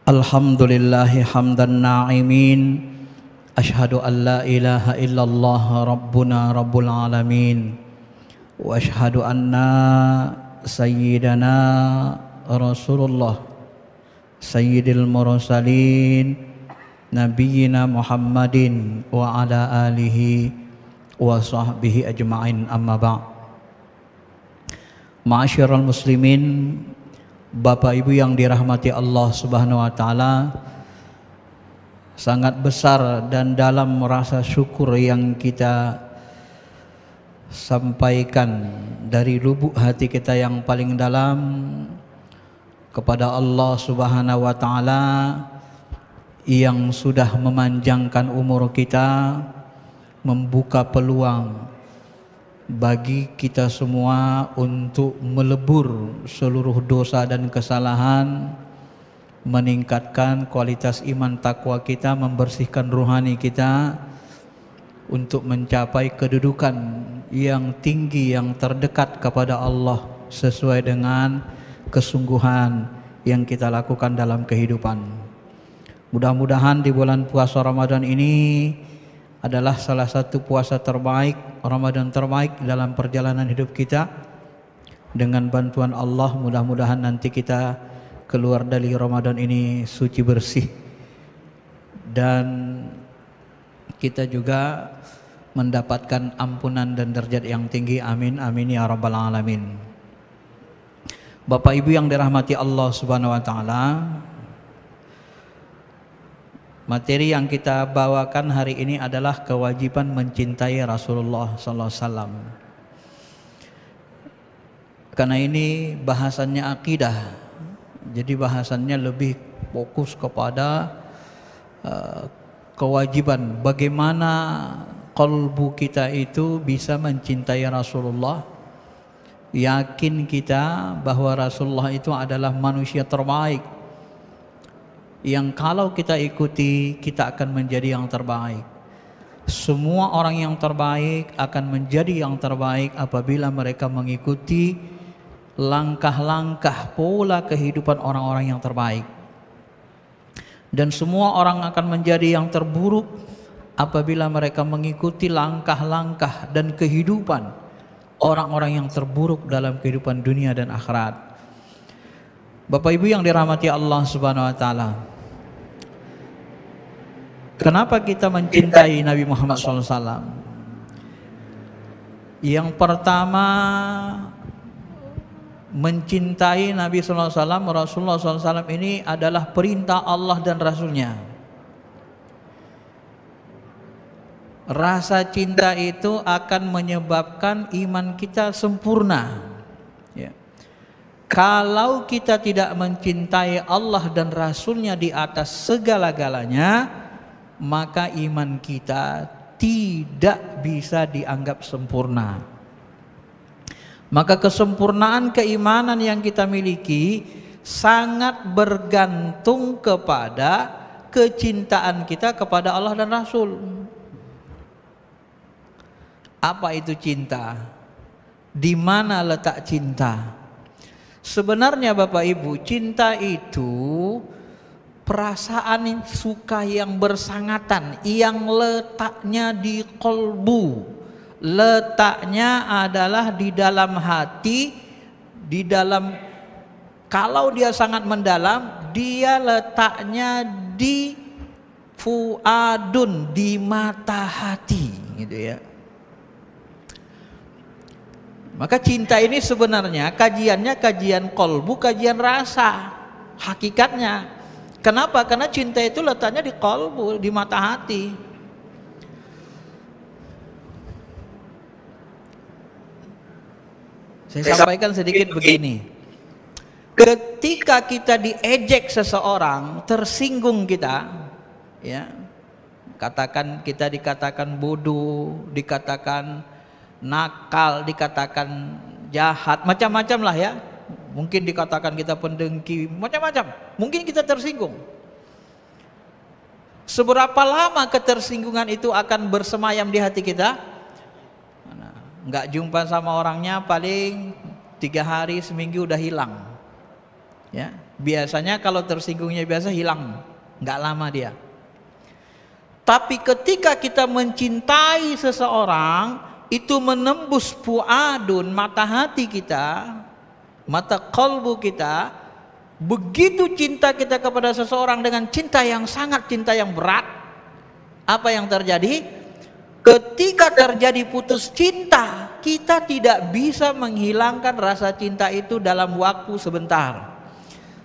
Alhamdulillahi hamdan na'imin. Ashhadu an la ilaha illallah rabbuna rabbul alamin. Wa ashhadu anna sayyidana Rasulullah sayyidil mursalin nabiyyina Muhammadin wa ala alihi wa sahbihi ajma'in, amma ba'. Ma'asyiral muslimin, Bapak Ibu yang dirahmati Allah Subhanahu wa taala, sangat besar dan dalam rasa syukur yang kita sampaikan dari lubuk hati kita yang paling dalam kepada Allah Subhanahu wa taala yang sudah memanjangkan umur kita, membuka peluang bagi kita semua untuk melebur seluruh dosa dan kesalahan, meningkatkan kualitas iman takwa kita, membersihkan rohani kita untuk mencapai kedudukan yang tinggi, yang terdekat kepada Allah sesuai dengan kesungguhan yang kita lakukan dalam kehidupan. Mudah-mudahan di bulan puasa Ramadan ini adalah salah satu puasa terbaik, Ramadan terbaik dalam perjalanan hidup kita. Dengan bantuan Allah, mudah-mudahan nanti kita keluar dari Ramadan ini suci bersih, dan kita juga mendapatkan ampunan dan derajat yang tinggi. Amin amin ya rabbal alamin. Bapak Ibu yang dirahmati Allah Subhanahu wa taala, materi yang kita bawakan hari ini adalah kewajiban mencintai Rasulullah sallallahu alaihi wasallam. Karena ini bahasannya akidah, jadi bahasannya lebih fokus kepada kewajiban bagaimana kalbu kita itu bisa mencintai Rasulullah. Yakin kita bahwa Rasulullah itu adalah manusia terbaik, yang kalau kita ikuti kita akan menjadi yang terbaik. Semua orang yang terbaik akan menjadi yang terbaik apabila mereka mengikuti langkah-langkah pola kehidupan orang-orang yang terbaik. Dan semua orang akan menjadi yang terburuk apabila mereka mengikuti langkah-langkah dan kehidupan orang-orang yang terburuk dalam kehidupan dunia dan akhirat. Bapak Ibu yang dirahmati Allah Subhanahu wa taala, kenapa kita mencintai Nabi Muhammad SAW? Yang pertama, mencintai Nabi SAW, Rasulullah SAW ini adalah perintah Allah dan Rasulnya. Rasa cinta itu akan menyebabkan iman kita sempurna. Kalau kita tidak mencintai Allah dan Rasulnya di atas segala-galanya, maka iman kita tidak bisa dianggap sempurna. Maka kesempurnaan keimanan yang kita miliki sangat bergantung kepada kecintaan kita kepada Allah dan Rasul. Apa itu cinta? Di mana letak cinta? Sebenarnya Bapak Ibu, cinta itu perasaan suka yang bersangatan, yang letaknya di kolbu, letaknya adalah di dalam hati, di dalam, kalau dia sangat mendalam, dia letaknya di fuadun, di mata hati, gitu ya. Maka cinta ini sebenarnya kajiannya kajian kolbu, kajian rasa, hakikatnya. Kenapa? Karena cinta itu letaknya di kolbu, di mata hati. Saya sampaikan sedikit begini. Ketika kita diejek seseorang, tersinggung kita, ya, katakan kita dikatakan bodoh, dikatakan nakal, dikatakan jahat, macam-macam lah ya. Mungkin dikatakan kita pendengki, macam-macam. Mungkin kita tersinggung. Seberapa lama ketersinggungan itu akan bersemayam di hati kita? Nggak jumpa sama orangnya paling 3 hari seminggu udah hilang. Ya, Biasanya kalau tersinggungnya biasa hilang, nggak lama dia. Tapi ketika kita mencintai seseorang, itu menembus fuadun, mata hati kita, mata kalbu kita. Begitu cinta kita kepada seseorang dengan cinta yang sangat, cinta yang berat, apa yang terjadi? Ketika terjadi putus cinta, kita tidak bisa menghilangkan rasa cinta itu dalam waktu sebentar.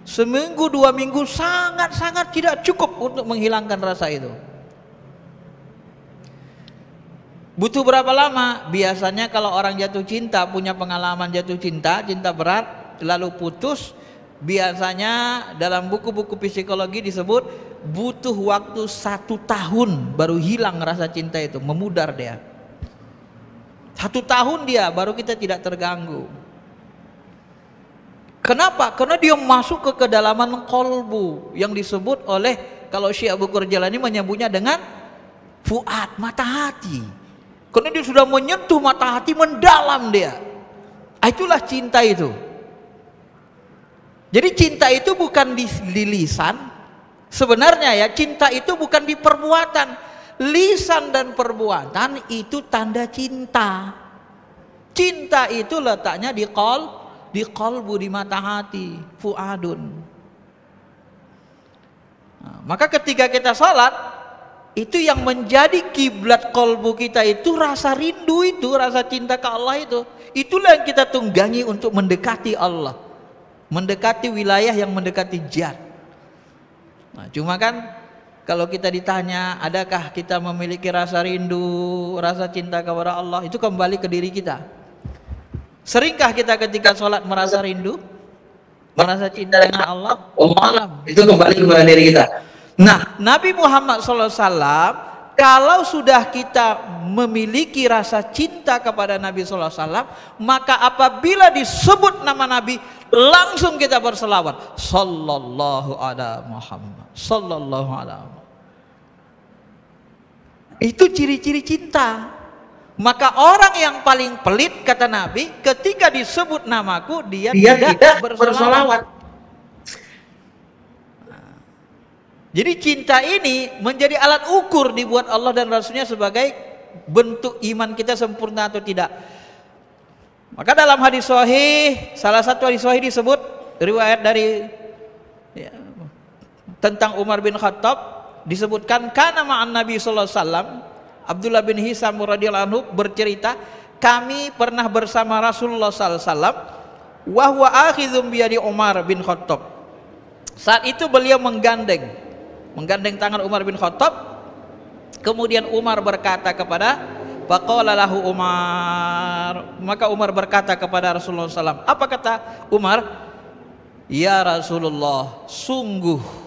Seminggu, 2 minggu sangat-sangat tidak cukup untuk menghilangkan rasa itu. Butuh berapa lama? Biasanya kalau orang jatuh cinta, punya pengalaman jatuh cinta, cinta berat, lalu putus, biasanya dalam buku-buku psikologi disebut butuh waktu 1 tahun baru hilang rasa cinta itu, memudar dia. 1 tahun dia baru kita tidak terganggu. Kenapa? Karena dia masuk ke kedalaman kolbu yang disebut oleh, kalau Syekh Abu Qur Jalani menyebutnya dengan fuad, mata hati. Karena dia sudah menyentuh mata hati, mendalam dia. Itulah cinta itu. Jadi cinta itu bukan di lisan. Sebenarnya ya, cinta itu bukan di perbuatan. Lisan dan perbuatan itu tanda cinta. Cinta itu letaknya di qalbu, di mata hati, fuadun. Nah, maka ketika kita sholat, itu yang menjadi kiblat qalbu kita itu rasa rindu itu, rasa cinta ke Allah itu. Itulah yang kita tunggangi untuk mendekati Allah, mendekati wilayah yang mendekati jannah. Nah, cuma kan kalau kita ditanya, adakah kita memiliki rasa rindu, rasa cinta kepada Allah, itu kembali ke diri kita. Seringkah kita ketika sholat merasa rindu, merasa cinta dengan Allah? Alam. Itu kembali kepada diri kita. Nah, Nabi Muhammad SAW, kalau sudah kita memiliki rasa cinta kepada Nabi SAW, maka apabila disebut nama Nabi, langsung kita berselawat, Sallallahu ala Muhammad, Sallallahu ala Muhammad. Itu ciri-ciri cinta. Maka orang yang paling pelit, kata Nabi, ketika disebut namaku, dia tidak berselawat. Jadi cinta ini menjadi alat ukur dibuat Allah dan Rasulnya sebagai bentuk iman kita sempurna atau tidak. Maka dalam hadis sahih, salah satu hadis sahih disebut riwayat dari tentang Umar bin Khattab, disebutkan kana ma'an Nabi sallallahu alaihi wasallam. Abdullah bin Hisam radhiyallahu anhu bercerita, kami pernah bersama Rasulullah sallallahu alaihi wasallam, wa huwa akhidhum bi yadi Umar bin Khattab. Saat itu beliau menggandeng tangan Umar bin Khattab. Kemudian Umar berkata kepada, faqala lahu Umar, maka Umar berkata kepada Rasulullah SAW, apa kata Umar? Ya Rasulullah, sungguh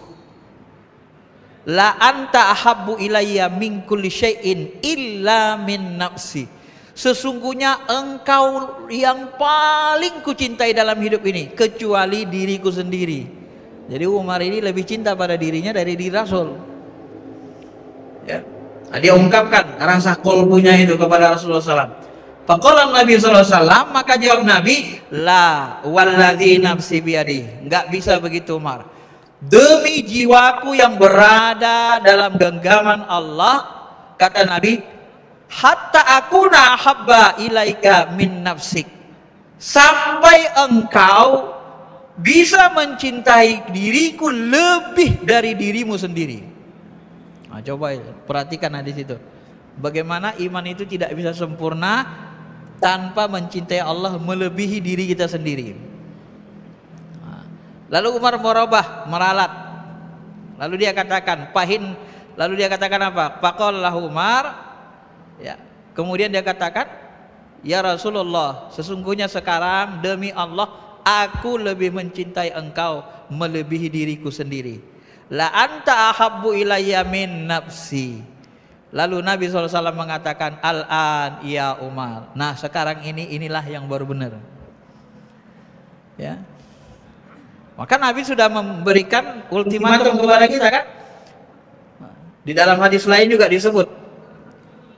la anta ahabbu ilayya min kulli syai'in illa min nafsi. Sesungguhnya engkau yang paling kucintai dalam hidup ini kecuali diriku sendiri. Jadi Umar ini lebih cinta pada dirinya dari diri Rasul. Ya. Nah, dia ungkapkan rasa kolbunya itu kepada Rasulullah SAW. Faqala Nabi SAW, maka jawab Nabi, la walladzi nafsi biyadi. Enggak bisa begitu Umar. Demi jiwaku yang berada dalam genggaman Allah, kata Nabi, hatta akuna habba ilaika min nafsik, sampai engkau bisa mencintai diriku lebih dari dirimu sendiri. Nah, coba perhatikan hadis itu. Bagaimana iman itu tidak bisa sempurna tanpa mencintai Allah melebihi diri kita sendiri. Lalu Umar merubah, meralat. Lalu dia katakan, lalu dia katakan apa? Faqala Umar, ya. Kemudian dia katakan, ya Rasulullah, sesungguhnya sekarang demi Allah aku lebih mencintai engkau melebihi diriku sendiri. La anta ahabbu ilayya min nafsi. Lalu Nabi SAW mengatakan, al-an ya Umar. Nah, sekarang inilah yang baru benar. Ya. Maka Nabi sudah memberikan ultimatum kepada kita kan. Di dalam hadis lain juga disebut,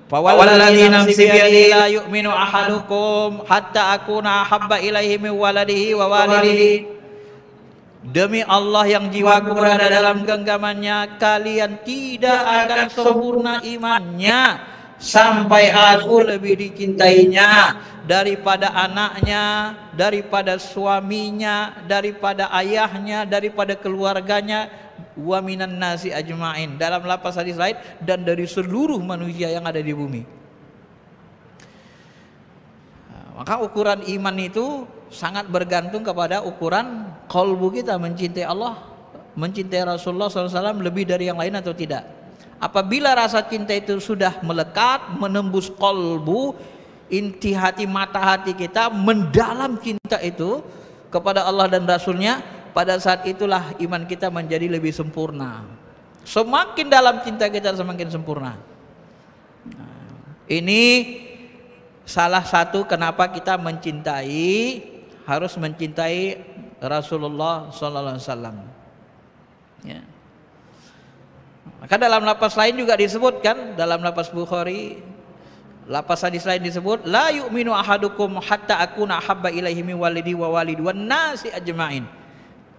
fawalladzi nafsi biyadihi la yu'minu ahadukum hatta akuna ahabba ilaihi min waladihi wa walidihi. demi Allah yang jiwaku berada dalam genggamannya, kalian tidak akan sempurna imannya sampai aku lebih dicintainya daripada anaknya, daripada suaminya, daripada ayahnya, daripada keluarganya, wa minan nasi ajma'in, dalam lafaz hadis lain, dan dari seluruh manusia yang ada di bumi. Maka ukuran iman itu sangat bergantung kepada ukuran qalbu kita, mencintai Allah, mencintai Rasulullah SAW lebih dari yang lain atau tidak. Apabila rasa cinta itu sudah melekat, menembus qalbu, inti hati, mata hati kita, mendalam cinta itu kepada Allah dan Rasulnya, pada saat itulah iman kita menjadi lebih sempurna. Semakin dalam cinta kita semakin sempurna. Ini salah satu kenapa kita harus mencintai Rasulullah SAW. Ya. Maka dalam lafaz lain juga disebutkan, dalam lafaz Bukhari, lafaz hadis lain disebut, la yu'minu ahadukum hatta akuna ahabba ilaihi min walidi wa walidi wan nasi ajma'in.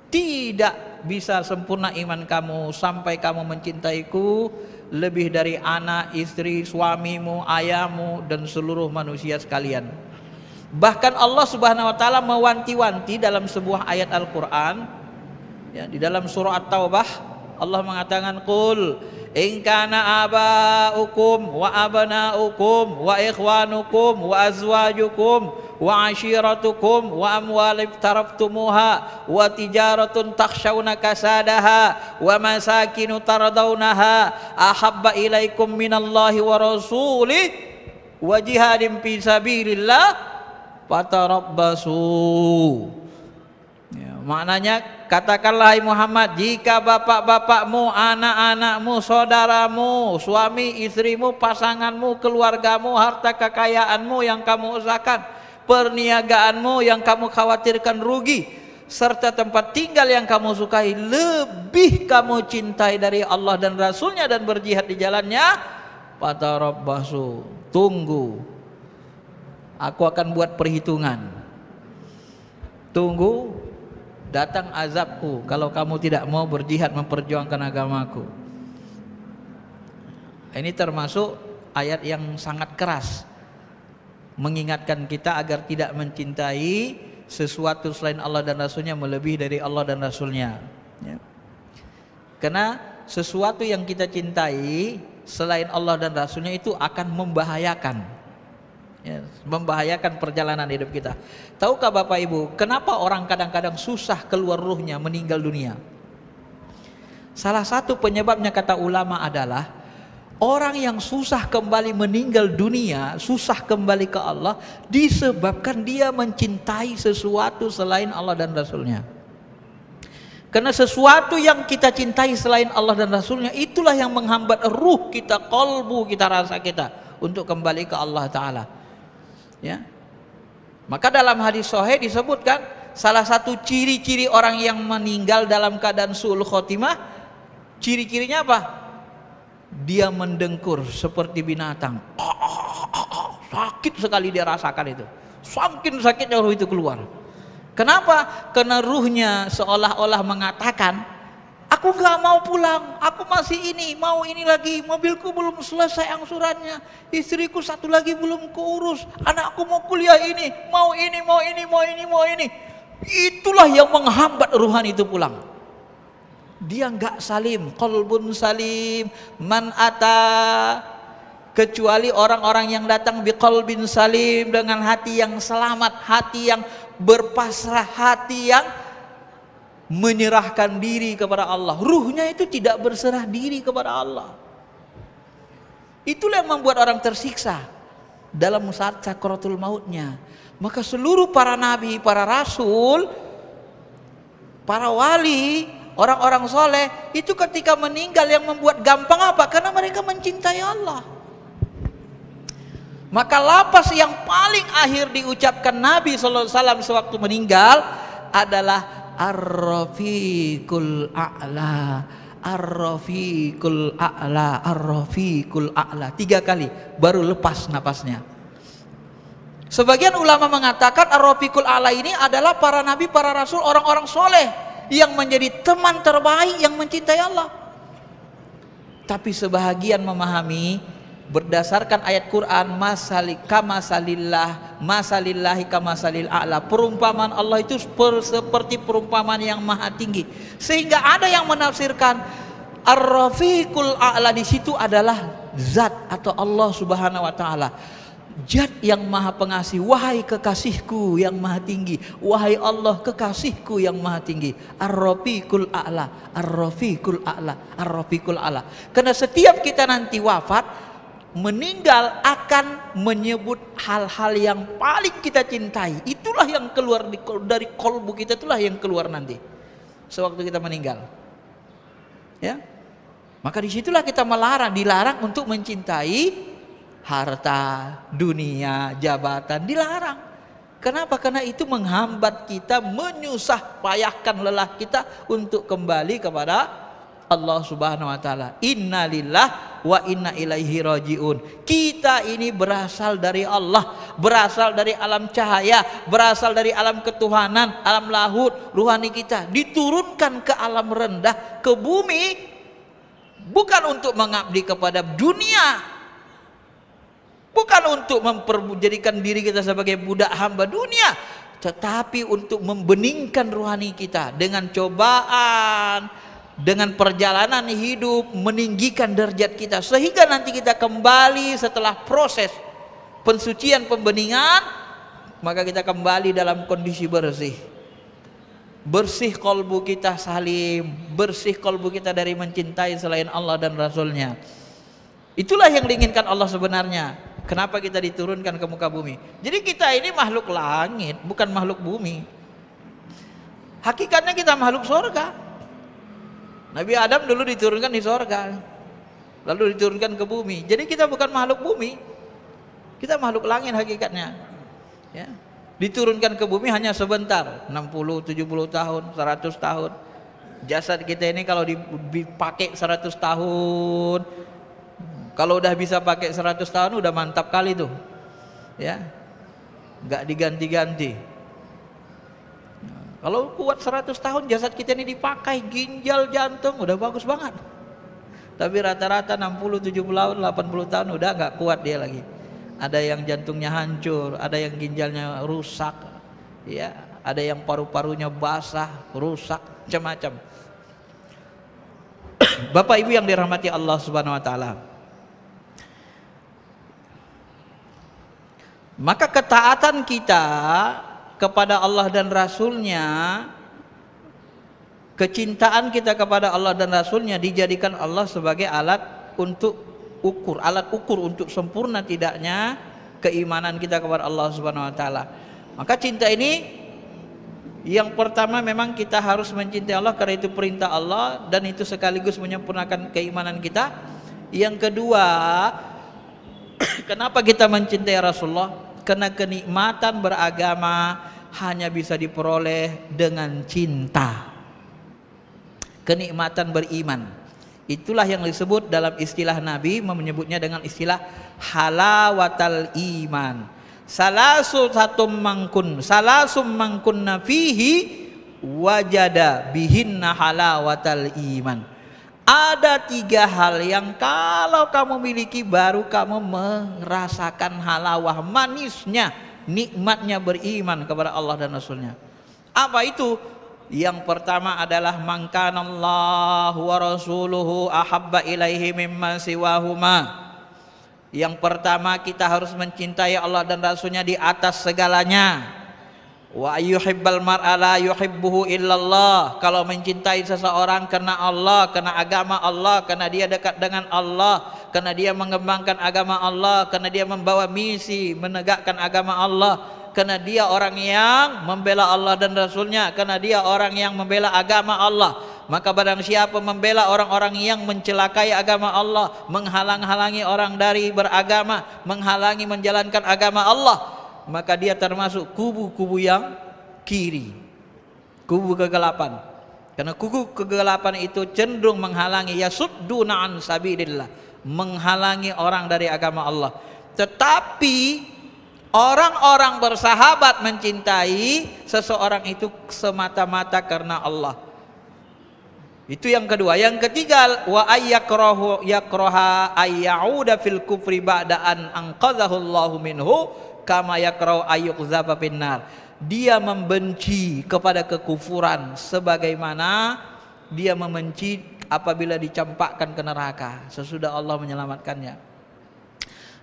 Tidak bisa sempurna iman kamu sampai kamu mencintaiku lebih dari anak, istri, suamimu, ayahmu, dan seluruh manusia sekalian. Bahkan Allah Subhanahu wa taala mewanti-wanti dalam sebuah ayat Al-Qur'an, ya, di dalam surah At-Taubah Allah mengatakan, qul in kana aba'ukum wa abna'ukum wa ikhwanukum wa azwajukum wa ashiratukum wa amwalin taraftumuha wa tijaratun takhshawna kasadaha wa masakinu tardawnaha ahabba ilaikum minallahi wa rasulih wa jihadin fi sabilillah fatarabbasu. Ya, maknanya katakanlah hai Muhammad, jika bapak-bapakmu, anak-anakmu, saudaramu, suami istrimu, pasanganmu, keluargamu, harta kekayaanmu yang kamu usahakan, perniagaanmu yang kamu khawatirkan rugi, serta tempat tinggal yang kamu sukai lebih kamu cintai dari Allah dan Rasulnya dan berjihad di jalannya, fatarabbasu, tunggu, aku akan buat perhitungan, tunggu datang azabku kalau kamu tidak mau berjihad memperjuangkan agamaku. Ini termasuk ayat yang sangat keras, mengingatkan kita agar tidak mencintai sesuatu selain Allah dan Rasulnya melebihi dari Allah dan Rasulnya, ya. Karena sesuatu yang kita cintai selain Allah dan Rasulnya itu akan membahayakan, ya, membahayakan perjalanan hidup kita. Tahukah Bapak Ibu, kenapa orang kadang-kadang susah keluar ruhnya meninggal dunia? Salah satu penyebabnya kata ulama adalah orang yang susah kembali meninggal dunia, susah kembali ke Allah, disebabkan dia mencintai sesuatu selain Allah dan Rasulnya. Karena sesuatu yang kita cintai selain Allah dan Rasulnya, itulah yang menghambat ruh kita, qalbu kita, rasa kita untuk kembali ke Allah Ta'ala, ya. Maka dalam hadis sahih disebutkan salah satu ciri-ciri orang yang meninggal dalam keadaan su'ul khotimah, ciri-cirinya apa? Dia mendengkur seperti binatang. Sakit sekali dia rasakan itu. Saking sakitnya ruh itu keluar. Kenapa? Karena ruhnya seolah-olah mengatakan, aku gak mau pulang, aku masih ini, mau ini lagi, mobilku belum selesai angsurannya, istriku satu lagi belum keurus, anakku mau kuliah ini, mau ini, mau ini, mau ini, mau ini. Itulah yang menghambat ruhan itu pulang. Dia enggak salim, qalbun salim man ata, kecuali orang-orang yang datang biqalbin salim, dengan hati yang selamat, hati yang berpasrah, hati yang menyerahkan diri kepada Allah. Ruhnya itu tidak berserah diri kepada Allah. Itulah yang membuat orang tersiksa dalam saat sakaratul mautnya. Maka seluruh para nabi, para rasul, para wali, orang-orang soleh itu ketika meninggal yang membuat gampang apa? Karena mereka mencintai Allah. Maka lapas yang paling akhir diucapkan Nabi SAW sewaktu meninggal adalah Ar-Rafiqul A'la, Ar-Rafiqul A'la, Ar-Rafiqul A'la. 3 kali baru lepas napasnya. Sebagian ulama mengatakan Ar-Rafiqul A'la ini adalah para nabi, para rasul, orang-orang soleh yang menjadi teman terbaik yang mencintai Allah. Tapi sebahagian memahami berdasarkan ayat Quran, masalillahi kamasalil a'la, perumpamaan Allah itu seperti perumpamaan yang maha tinggi, sehingga ada yang menafsirkan ar-rafiqul a'la di situ adalah zat atau Allah Subhanahu wa taala, zat yang maha pengasih. Wahai kekasihku yang maha tinggi, wahai Allah kekasihku yang maha tinggi. Ar-rafiqul a'la, ar-rafiqul a'la, ar-rafiqul a'la. Karena setiap kita nanti wafat, meninggal, akan menyebut hal-hal yang paling kita cintai. Itulah yang keluar dari kolbu kita, itulah yang keluar nanti sewaktu kita meninggal. Ya, maka disitulah kita dilarang untuk mencintai harta, dunia, jabatan, dilarang. Kenapa? Karena itu menghambat kita, menyusah payahkan lelah kita untuk kembali kepada Allah Subhanahu wa taala. Innalillah wa inna ilaihi rajiun. Kita ini berasal dari Allah, berasal dari alam cahaya, berasal dari alam ketuhanan, alam lahut, ruhani kita, diturunkan ke alam rendah, ke bumi, bukan untuk mengabdi kepada dunia, bukan untuk menjadikan diri kita sebagai budak hamba dunia, tetapi untuk membeningkan ruhani kita dengan cobaan, dengan perjalanan hidup, meninggikan derajat kita, sehingga nanti kita kembali setelah proses pensucian, pembeningan, maka kita kembali dalam kondisi bersih. Bersih kolbu kita salim, bersih kolbu kita dari mencintai selain Allah dan Rasulnya. Itulah yang diinginkan Allah sebenarnya. Kenapa kita diturunkan ke muka bumi? Jadi kita ini makhluk langit, bukan makhluk bumi. Hakikatnya kita makhluk surga. Nabi Adam dulu diturunkan di surga, lalu diturunkan ke bumi. Jadi kita bukan makhluk bumi, kita makhluk langit hakikatnya. Ya. Diturunkan ke bumi hanya sebentar, 60, 70 tahun, 100 tahun. Jasad kita ini kalau dipakai 100 tahun, kalau udah bisa pakai 100 tahun udah mantap kali tuh. Ya. Enggak diganti-ganti. Kalau kuat 100 tahun jasad kita ini dipakai, ginjal, jantung udah bagus banget. Tapi rata-rata 60, 70 tahun, 80 tahun udah enggak kuat dia lagi. Ada yang jantungnya hancur, ada yang ginjalnya rusak, ya, ada yang paru-parunya basah, rusak, macam-macam. Bapak Ibu yang dirahmati Allah Subhanahu wa taala. Maka ketaatan kita kepada Allah dan Rasulnya, kecintaan kita kepada Allah dan Rasulnya dijadikan Allah sebagai alat untuk ukur, alat ukur untuk sempurna tidaknya keimanan kita kepada Allah Subhanahu wa taala. Maka cinta ini yang pertama memang kita harus mencintai Allah karena itu perintah Allah dan itu sekaligus menyempurnakan keimanan kita. Yang kedua, kenapa kita mencintai Rasulullah? Karena kenikmatan beragama hanya bisa diperoleh dengan cinta. Kenikmatan beriman, itulah yang disebut dalam istilah Nabi menyebutnya dengan istilah halawatal iman. Salasum mangkunna fihi wajada bihinna halawatal iman. Ada 3 hal yang kalau kamu miliki baru kamu merasakan halawah, manisnya, nikmatnya beriman kepada Allah dan Rasulnya. Apa itu? Yang pertama adalah mangkanallahu wa rasuluhu ahabba ilaihi mimma siwahuma. Yang pertama kita harus mencintai Allah dan Rasulnya di atas segalanya. Wa yuhibbal mar'a la yuhibbuhu illallah. Kalau mencintai seseorang karena Allah, karena agama Allah, karena dia dekat dengan Allah, karena dia mengembangkan agama Allah, karena dia membawa misi menegakkan agama Allah, karena dia orang yang membela Allah dan Rasulnya, karena dia orang yang membela agama Allah, maka barang siapa membela orang-orang yang mencelakai agama Allah, menghalang-halangi orang dari beragama, menghalangi menjalankan agama Allah, maka dia termasuk kubu-kubu yang kiri, kubu kegelapan. Karena kubu kegelapan itu cenderung menghalangi, yasudduna an sabilillah, menghalangi orang dari agama Allah. Tetapi orang-orang bersahabat mencintai seseorang itu semata-mata karena Allah. Itu yang kedua. Yang ketiga, wa ayyakrahu yakraha ayyauda fil kufri ba'da an anqadhahu Allahu minhu kama yakrahu ayyuqdhaba finnar. Dia membenci kepada kekufuran sebagaimana dia membenci apabila dicampakkan ke neraka sesudah Allah menyelamatkannya.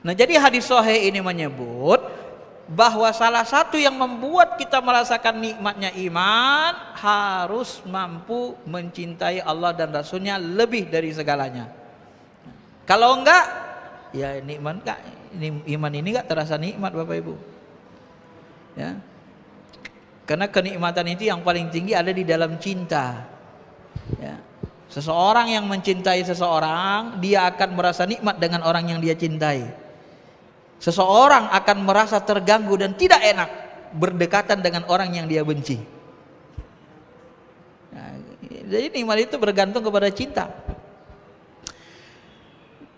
Nah, jadi hadis sahih ini menyebut bahwa salah satu yang membuat kita merasakan nikmatnya iman harus mampu mencintai Allah dan Rasulnya lebih dari segalanya. Kalau enggak, ya nikmat enggak, iman ini enggak terasa nikmat Bapak Ibu. Ya. Karena kenikmatan itu yang paling tinggi ada di dalam cinta. Ya. Seseorang yang mencintai seseorang, dia akan merasa nikmat dengan orang yang dia cintai. Seseorang akan merasa terganggu dan tidak enak berdekatan dengan orang yang dia benci. Nah, jadi nikmat itu bergantung kepada cinta.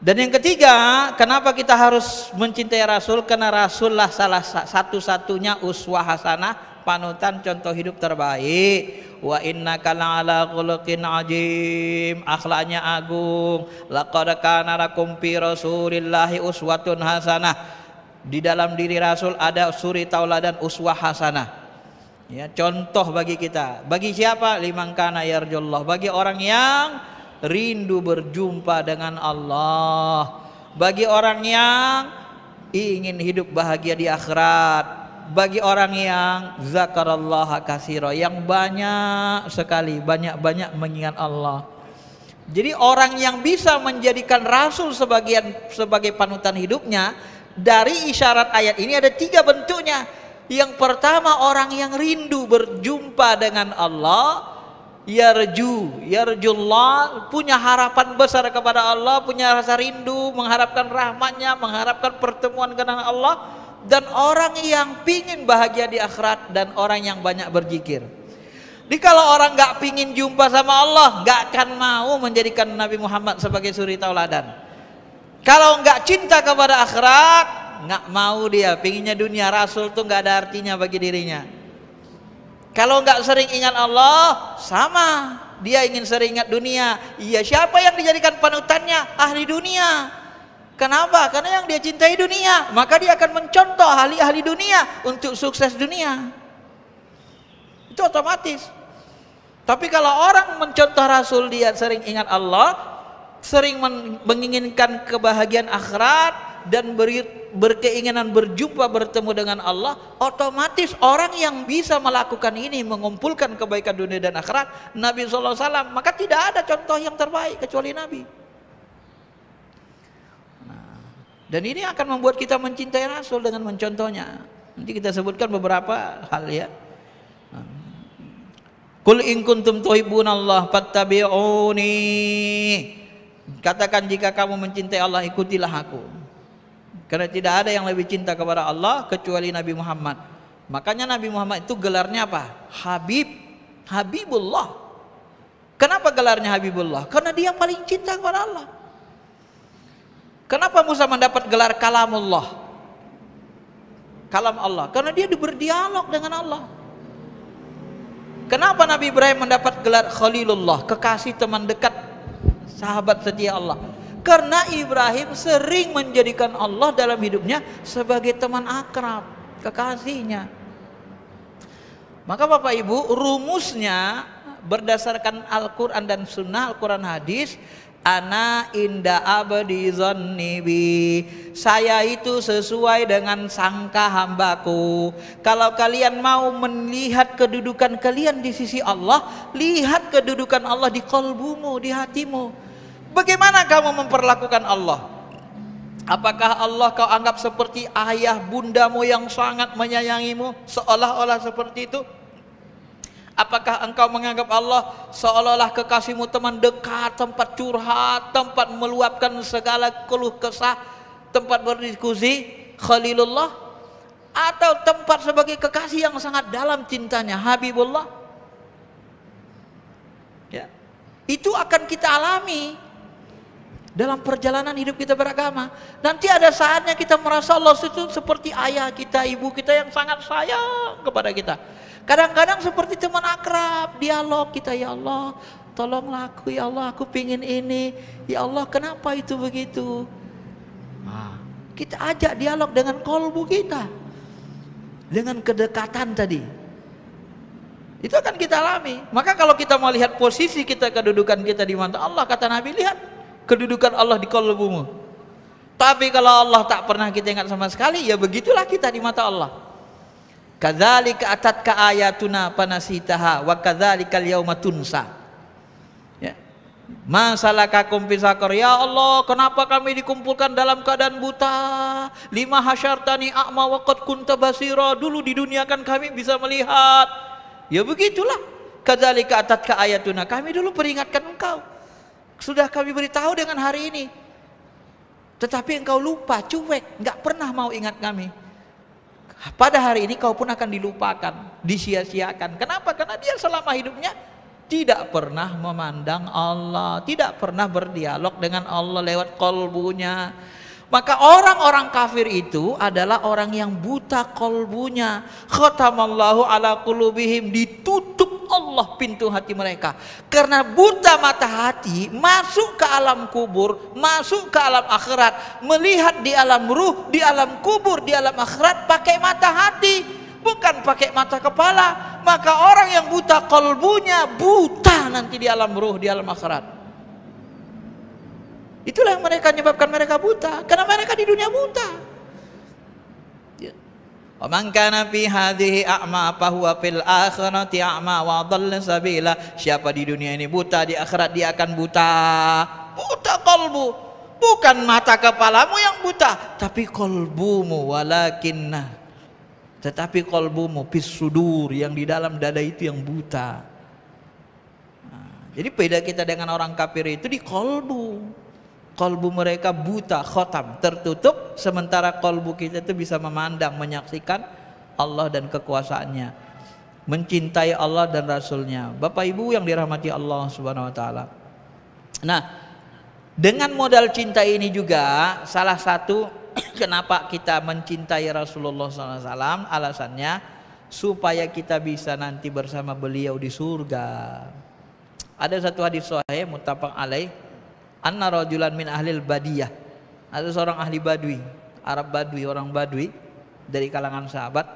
Dan yang ketiga, kenapa kita harus mencintai Rasul? Karena Rasullah salah satu-satunya uswah hasanah, panutan contoh hidup terbaik. Wa innaka la'ala khuluqin azim, akhlaknya agung. Laqad kana lakum fi rasulillahi uswatun hasanah. Di dalam diri Rasul ada suri tauladan uswah hasanah. Ya, contoh bagi kita. Bagi siapa? Liman kana yarjullah, bagi orang yang rindu berjumpa dengan Allah, bagi orang yang ingin hidup bahagia di akhirat, bagi orang yang zakarallaha katsira, yang banyak sekali, banyak-banyak mengingat Allah. Jadi orang yang bisa menjadikan Rasul sebagai panutan hidupnya, dari isyarat ayat ini ada 3 bentuknya. Yang pertama, orang yang rindu berjumpa dengan Allah, yarjullah, punya harapan besar kepada Allah, punya rasa rindu, mengharapkan rahmatnya, mengharapkan pertemuan dengan Allah. Dan orang yang pingin bahagia di akhirat, dan orang yang banyak berzikir. Jadi kalau orang nggak pingin jumpa sama Allah, nggak akan mau menjadikan Nabi Muhammad sebagai suri tauladan. Kalau nggak cinta kepada akhirat, nggak mau dia, pinginnya dunia. Rasul tuh nggak ada artinya bagi dirinya. Kalau nggak sering ingat Allah, sama, dia ingin sering ingat dunia. Iya, siapa yang dijadikan panutannya? Ahli dunia. Kenapa? Karena yang dia cintai dunia, maka dia akan mencontoh ahli-ahli dunia untuk sukses dunia. Itu otomatis. Tapi kalau orang mencontoh Rasul, dia sering ingat Allah, sering menginginkan kebahagiaan akhirat, dan berkeinginan berjumpa bertemu dengan Allah, otomatis orang yang bisa melakukan ini, mengumpulkan kebaikan dunia dan akhirat, Nabi SAW, maka tidak ada contoh yang terbaik kecuali Nabi. Dan ini akan membuat kita mencintai Rasul dengan mencontohnya. Nanti kita sebutkan beberapa hal ya. Qul in kuntum tuhibbunallah fattabi'uni. Katakan jika kamu mencintai Allah, ikutilah aku. Karena tidak ada yang lebih cinta kepada Allah kecuali Nabi Muhammad. Makanya Nabi Muhammad itu gelarnya apa? Habibullah. Kenapa gelarnya Habibullah? Karena dia paling cinta kepada Allah. Kenapa Musa mendapat gelar kalamullah? Kalam Allah, karena dia berdialog dengan Allah. Kenapa Nabi Ibrahim mendapat gelar Khalilullah, kekasih teman dekat, sahabat setia Allah? Karena Ibrahim sering menjadikan Allah dalam hidupnya sebagai teman akrab, kekasihnya. Maka Bapak Ibu, rumusnya berdasarkan Al-Quran dan Sunnah, Al-Quran hadis, ana inda abdi zannibi, saya itu sesuai dengan sangka hambaku. Kalau kalian mau melihat kedudukan kalian di sisi Allah, lihat kedudukan Allah di kalbumu, di hatimu. Bagaimana kamu memperlakukan Allah? Apakah Allah kau anggap seperti ayah bundamu yang sangat menyayangimu, seolah-olah seperti itu? Apakah engkau menganggap Allah seolah-olah kekasihmu, teman dekat, tempat curhat, tempat meluapkan segala keluh kesah, tempat berdiskusi, Khalilullah? Atau tempat sebagai kekasih yang sangat dalam cintanya, Habibullah? Ya. Itu akan kita alami dalam perjalanan hidup kita beragama. Nanti ada saatnya kita merasa Allah itu seperti ayah kita, ibu kita yang sangat sayang kepada kita. Kadang-kadang seperti teman akrab, dialog kita, ya Allah, tolonglah aku ya Allah, aku pingin ini. Ya Allah, kenapa itu begitu? Kita ajak dialog dengan kolbu kita, dengan kedekatan tadi. Itu akan kita alami. Maka kalau kita mau lihat posisi kita, kedudukan kita di mata Allah, kata Nabi, lihat kedudukan Allah di kolbumu. Tapi kalau Allah tak pernah kita ingat sama sekali, ya begitulah kita di mata Allah. Kadzalika atatka ayatuna fanasitaha wa kadzalikal yauma tunsa. Ya. Masalakakum fi saqar. Ya Allah, kenapa kami dikumpulkan dalam keadaan buta? Lima hasyartani a'ma wa qad kunta basira. Dulu di dunia kan kami bisa melihat. Ya begitulah. Kadzalika atatka ayatuna. Kami dulu peringatkan engkau. Sudah kami beritahu dengan hari ini. Tetapi engkau lupa, cuek, enggak pernah mau ingat kami. Pada hari ini kau pun akan dilupakan, disia-siakan. Kenapa? Karena dia selama hidupnya tidak pernah memandang Allah, tidak pernah berdialog dengan Allah lewat kolbunya. Maka orang-orang kafir itu adalah orang yang buta kolbunya. Khatamallahu ala qulubihim, ditutup Allah pintu hati mereka. Karena buta mata hati, masuk ke alam kubur, masuk ke alam akhirat, melihat di alam ruh, di alam kubur, di alam akhirat pakai mata hati, bukan pakai mata kepala. Maka orang yang buta kolbunya buta nanti di alam ruh, di alam akhirat. Itulah yang mereka menyebabkan mereka buta, karena mereka di dunia buta. Wa man kana fi hadhihi a'ma fa huwa fil akhirati a'ma wa dhalla sabila. Siapa di dunia ini buta, di akhirat dia akan buta. Buta qalbu, bukan mata kepalamu yang buta, tapi qalbumu. Walakinna, tetapi qalbumu fis sudur, yang di dalam dada itu yang buta. Jadi beda kita dengan orang kafir itu di qalbu. Kolbu mereka buta, khotam, tertutup, sementara kolbu kita itu bisa memandang, menyaksikan Allah dan kekuasaannya, mencintai Allah dan Rasulnya. Bapak Ibu yang dirahmati Allah Subhanahu Wa Taala. Nah, dengan modal cinta ini juga salah satu kenapa kita mencintai Rasulullah SAW, alasannya supaya kita bisa nanti bersama beliau di surga. Ada satu hadis sahih muttafaq alaih, anna rajulan min ahlil badiyah, ada seorang ahli badui, Arab badui, orang badui dari kalangan sahabat.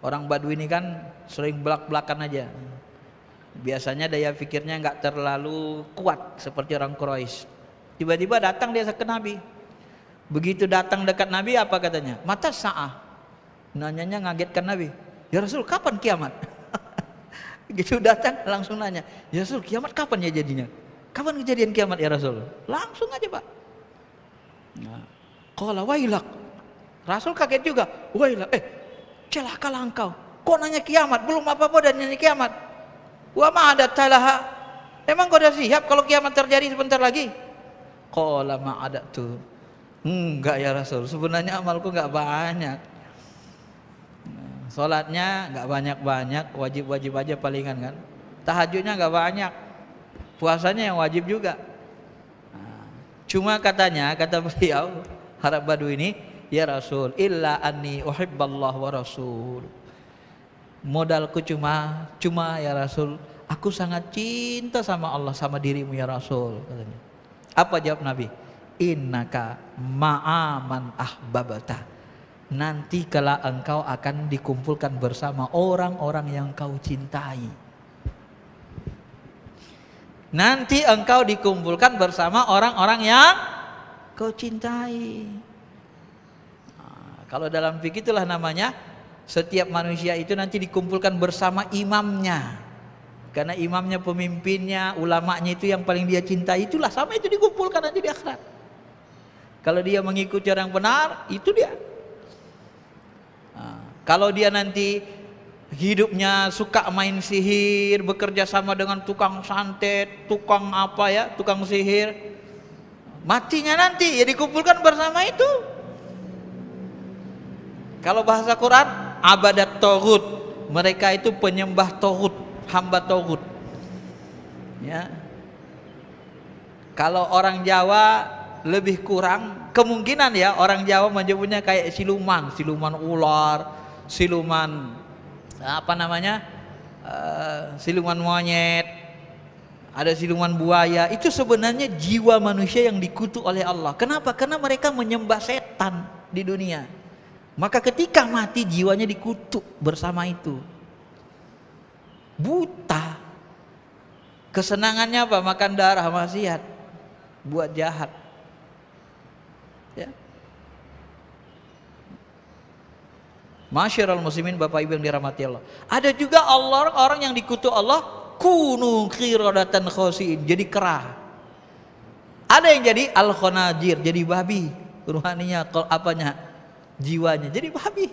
Orang badui ini kan sering belak-belakan aja, biasanya daya pikirnya nggak terlalu kuat seperti orang Quraisy. Tiba-tiba datang dia ke Nabi. Begitu datang dekat Nabi, apa katanya? Mata sa'ah. Nanyanya ngagetkan Nabi. Ya Rasul, kapan kiamat? Begitu datang langsung nanya, ya Rasul, kiamat kapan ya jadinya? Kapan kejadian kiamat ya Rasul? Langsung aja Pak. Qala wailak. Rasul kaget juga. Wailak, celakalah engkau. Kok nanya kiamat? Belum apa-apa dan nanya kiamat. Wa ma adatalaha. Emang kau udah siap kalau kiamat terjadi sebentar lagi? Qala ma adatu. Enggak ya Rasul, sebenarnya amalku enggak banyak. Salatnya enggak banyak-banyak, wajib-wajib aja palingan kan. Tahajudnya enggak banyak. Puasanya yang wajib juga. Cuma katanya, kata beliau Arab Badui ini, ya Rasul, illa anni uhibballah wa rasul. Modalku cuma ya Rasul, aku sangat cinta sama Allah, sama dirimu ya Rasul, katanya. Apa jawab Nabi? Innaka ma'aman ahbabata. Nanti kala engkau akan dikumpulkan bersama orang-orang yang kau cintai. Nanti engkau dikumpulkan bersama orang-orang yang kau cintai. Kalau dalam fikih itulah namanya, setiap manusia itu nanti dikumpulkan bersama imamnya. Karena imamnya, pemimpinnya, ulamanya itu yang paling dia cintai, itulah sama itu dikumpulkan nanti di akhirat. Kalau dia mengikuti orang benar, itu dia. Kalau dia nanti hidupnya suka main sihir, bekerja sama dengan tukang santet, tukang apa ya, tukang sihir, matinya nanti ya dikumpulkan bersama itu. Kalau bahasa Quran, abadat togut, mereka itu penyembah togut, hamba togut. Ya. Kalau orang Jawa lebih kurang, kemungkinan ya orang Jawa menyebutnya kayak siluman, siluman ular, siluman apa namanya, siluman monyet, ada siluman buaya. Itu sebenarnya jiwa manusia yang dikutuk oleh Allah. Kenapa? Karena mereka menyembah setan di dunia. Maka ketika mati jiwanya dikutuk bersama itu. Buta. Kesenangannya apa? Makan darah, maksiat, buat jahat. Ya. Masyiral muslimin, Bapak Ibu yang dirahmati Allah. Ada juga orang yang dikutuk Allah, kunu qiradatan khasiin, jadi kera. Ada yang jadi al-khanajir, jadi babi. Ruhaninya, apanya? Jiwanya jadi babi.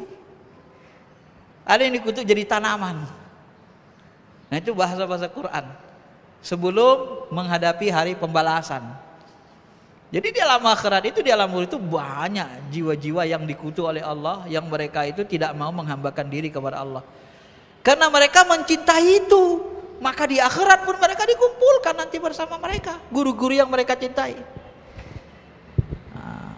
Ada yang dikutuk jadi tanaman. Nah itu bahasa-bahasa Quran sebelum menghadapi hari pembalasan. Jadi di alam akhirat itu, di alam kubur itu banyak jiwa-jiwa yang dikutuk oleh Allah, yang mereka itu tidak mau menghambakan diri kepada Allah. Karena mereka mencintai itu, maka di akhirat pun mereka dikumpulkan nanti bersama mereka, guru-guru yang mereka cintai.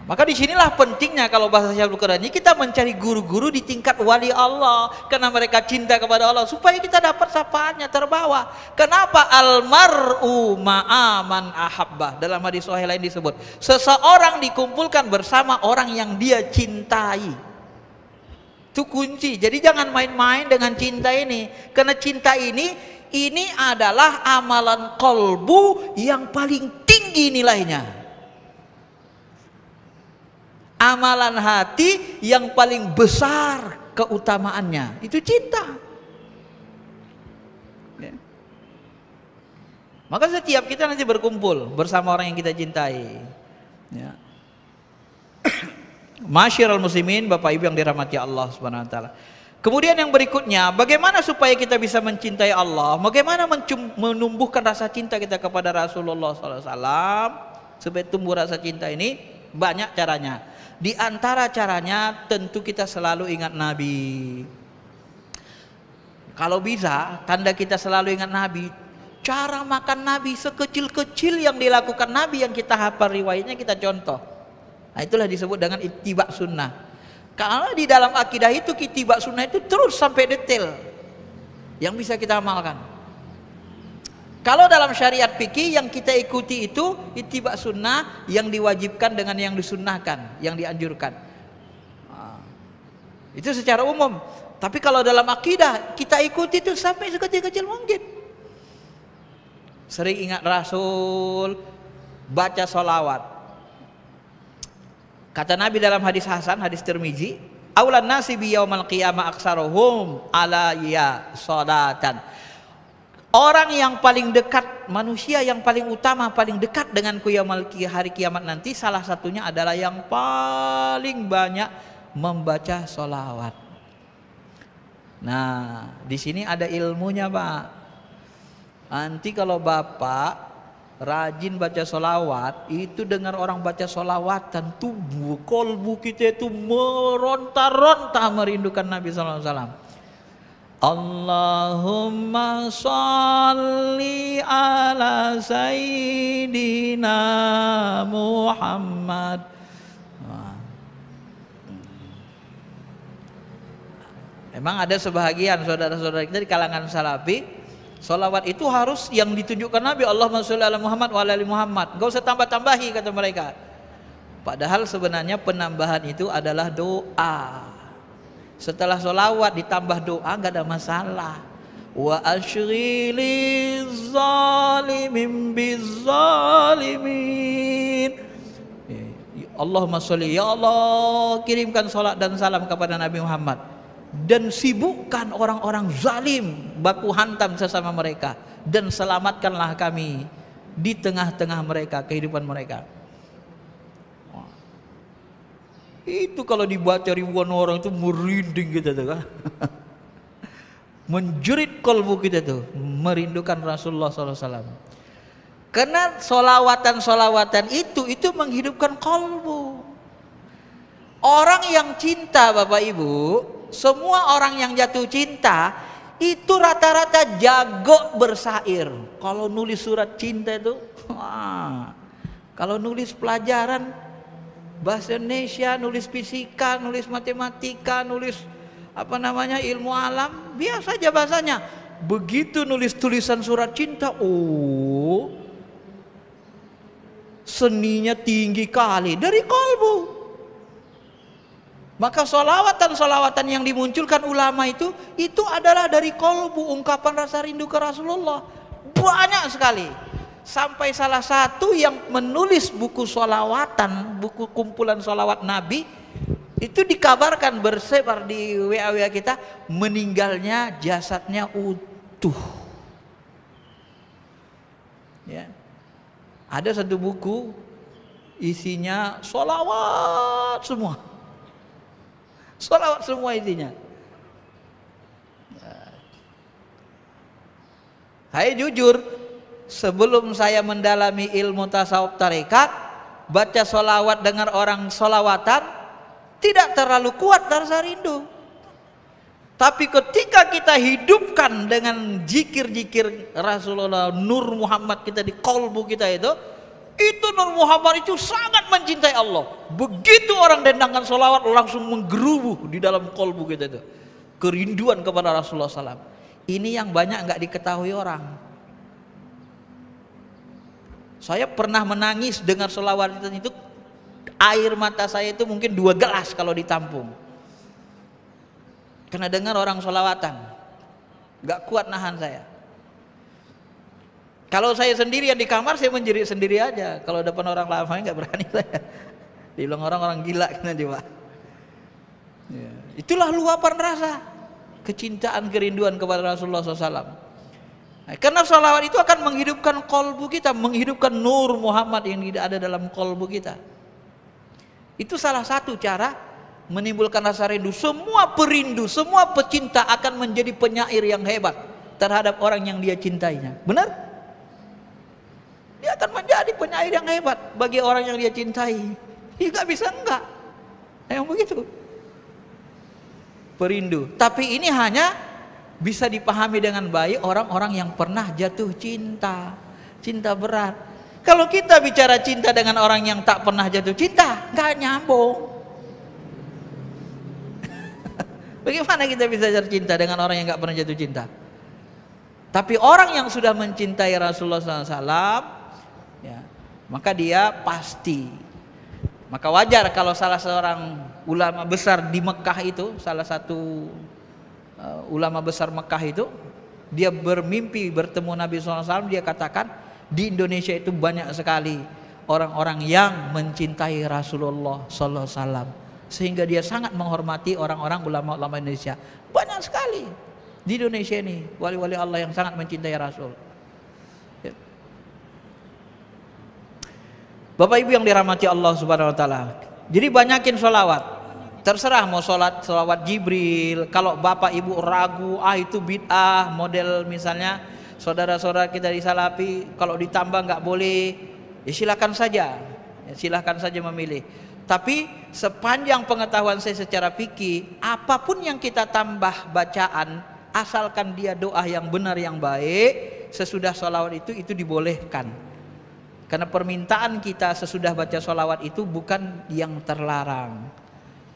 Maka disinilah pentingnya kalau bahasa Syekhul Quran ini, kita mencari guru-guru di tingkat wali Allah, karena mereka cinta kepada Allah, supaya kita dapat syafaatnya, terbawa. Kenapa? Almar'u ma'aman ahabbah. Dalam hadis sahih lain disebut, seseorang dikumpulkan bersama orang yang dia cintai. Itu kunci. Jadi jangan main-main dengan cinta ini, karena cinta ini adalah amalan kolbu yang paling tinggi nilainya. Amalan hati yang paling besar keutamaannya itu cinta. Ya. Maka setiap kita nanti berkumpul bersama orang yang kita cintai. Ya. Masyiral muslimin, Bapak Ibu yang dirahmati Allah Subhanahu wa taala. Kemudian yang berikutnya, bagaimana supaya kita bisa mencintai Allah? Bagaimana menumbuhkan rasa cinta kita kepada Rasulullah SAW supaya tumbuh rasa cinta ini? Banyak caranya. Di antara caranya tentu kita selalu ingat Nabi. Kalau bisa, tanda kita selalu ingat Nabi, cara makan Nabi sekecil-kecil yang dilakukan Nabi, yang kita hafal riwayatnya, kita contoh. Nah, itulah disebut dengan ittiba sunnah. Karena di dalam akidah itu, ittiba sunnah itu terus sampai detail yang bisa kita amalkan. Kalau dalam syariat fikih yang kita ikuti itu ittiba sunnah, yang diwajibkan dengan yang disunnahkan, yang dianjurkan. Itu secara umum. Tapi kalau dalam akidah kita ikuti itu sampai sekecil-kecil mungkin. Sering ingat Rasul, baca sholawat. Kata Nabi dalam hadis Hasan, hadis Tirmizi, aulan nasi bi yaumal qiyamah aksaruhum alayya sholatan. Orang yang paling dekat, manusia yang paling utama, paling dekat denganku hari kiamat nanti, salah satunya adalah yang paling banyak membaca sholawat. Nah, di sini ada ilmunya, Pak. Nanti kalau Bapak rajin baca sholawat, itu dengar orang baca sholawatan, tubuh kolbu kita itu meronta-ronta merindukan Nabi SAW. Allahumma sholli ala sayyidina Muhammad. Memang ada sebahagian saudara-saudara kita di kalangan salafi, sholawat itu harus yang ditunjukkan Nabi, Allahumma sholli ala Muhammad wa ala ali Muhammad. Gak usah tambah-tambahi, kata mereka. Padahal sebenarnya penambahan itu adalah doa. Setelah sholawat ditambah doa nggak ada masalah. Wa asyrili zalimin bizzalimin. Allahumma sholli, ya Allah kirimkan salat dan salam kepada Nabi Muhammad, dan sibukkan orang-orang zalim, baku hantam sesama mereka, dan selamatkanlah kami di tengah-tengah mereka, kehidupan mereka. Itu kalau dibaca ribuan orang itu merinding kita tuh kan. Menjerit kolbu kita tuh, merindukan Rasulullah SAW. Karena solawatan-solawatan itu menghidupkan kolbu. Orang yang cinta, Bapak Ibu, semua orang yang jatuh cinta itu rata-rata jago bersair. Kalau nulis surat cinta itu, kalau nulis pelajaran bahasa Indonesia, nulis fisika, nulis matematika, nulis ilmu alam, biasa aja bahasanya. begitu nulis tulisan surat cinta, oh, seninya tinggi kali dari kolbu. Maka solawatan yang dimunculkan ulama itu adalah dari kolbu, ungkapan rasa rindu ke Rasulullah. Banyak sekali. Sampai salah satu yang menulis buku solawatan, buku kumpulan solawat Nabi, itu dikabarkan bersebar di WA kita, meninggalnya jasadnya utuh. Ya. Ada satu buku isinya solawat semua. Solawat semua isinya. Saya jujur, sebelum saya mendalami ilmu tasawuf tarekat, baca solawat dengan orang solawatan tidak terlalu kuat rasa rindu. Tapi ketika kita hidupkan dengan zikir-zikir Rasulullah, Nur Muhammad kita di kolbu kita itu Nur Muhammad itu sangat mencintai Allah. Begitu orang dendangkan solawat langsung menggerubuh di dalam kolbu kita itu, kerinduan kepada Rasulullah SAW. Ini yang banyak nggak diketahui orang. Saya pernah menangis dengar solawat itu, air mata saya itu mungkin 2 gelas kalau ditampung. Karena dengar orang solawatan, nggak kuat nahan saya. Kalau saya sendirian di kamar, saya menjerit sendiri aja. Kalau depan orang lain nggak berani saya. Dibilang orang gila kan coba. Ya. Itulah luapan rasa kecintaan, kerinduan kepada Rasulullah SAW. Nah, karena salawat itu akan menghidupkan kolbu kita, menghidupkan Nur Muhammad yang tidak ada dalam kolbu kita. Itu salah satu cara menimbulkan rasa rindu. Semua perindu, semua pecinta akan menjadi penyair yang hebat terhadap orang yang dia cintainya. Benar? Dia akan menjadi penyair yang hebat bagi orang yang dia cintai. Dia gak bisa enggak. Yang begitu. Perindu. Tapi ini hanya bisa dipahami dengan baik orang-orang yang pernah jatuh cinta. Cinta berat. Kalau kita bicara cinta dengan orang yang tak pernah jatuh cinta, gak nyambung. Bagaimana kita bisa jatuh cinta dengan orang yang gak pernah jatuh cinta? Tapi orang yang sudah mencintai Rasulullah SAW, ya, maka dia pasti. Maka wajar kalau salah seorang ulama besar di Mekah itu, salah satu ulama besar Mekah itu, dia bermimpi bertemu Nabi SAW. Dia katakan di Indonesia itu banyak sekali orang-orang yang mencintai Rasulullah SAW, sehingga dia sangat menghormati orang-orang ulama-ulama Indonesia. Banyak sekali di Indonesia ini wali-wali Allah yang sangat mencintai Rasul. Bapak Ibu yang dirahmati Allah Subhanahu wa taala. Jadi banyakin sholawat. Terserah mau sholawat Jibril. Kalau Bapak Ibu ragu, itu bid'ah, model misalnya saudara-saudara kita di Salafi kalau ditambah nggak boleh, ya silakan saja. Ya, silakan saja memilih. Tapi sepanjang pengetahuan saya secara fikih, apapun yang kita tambah bacaan, asalkan dia doa yang benar yang baik, sesudah sholawat itu dibolehkan. Karena permintaan kita sesudah baca sholawat itu bukan yang terlarang.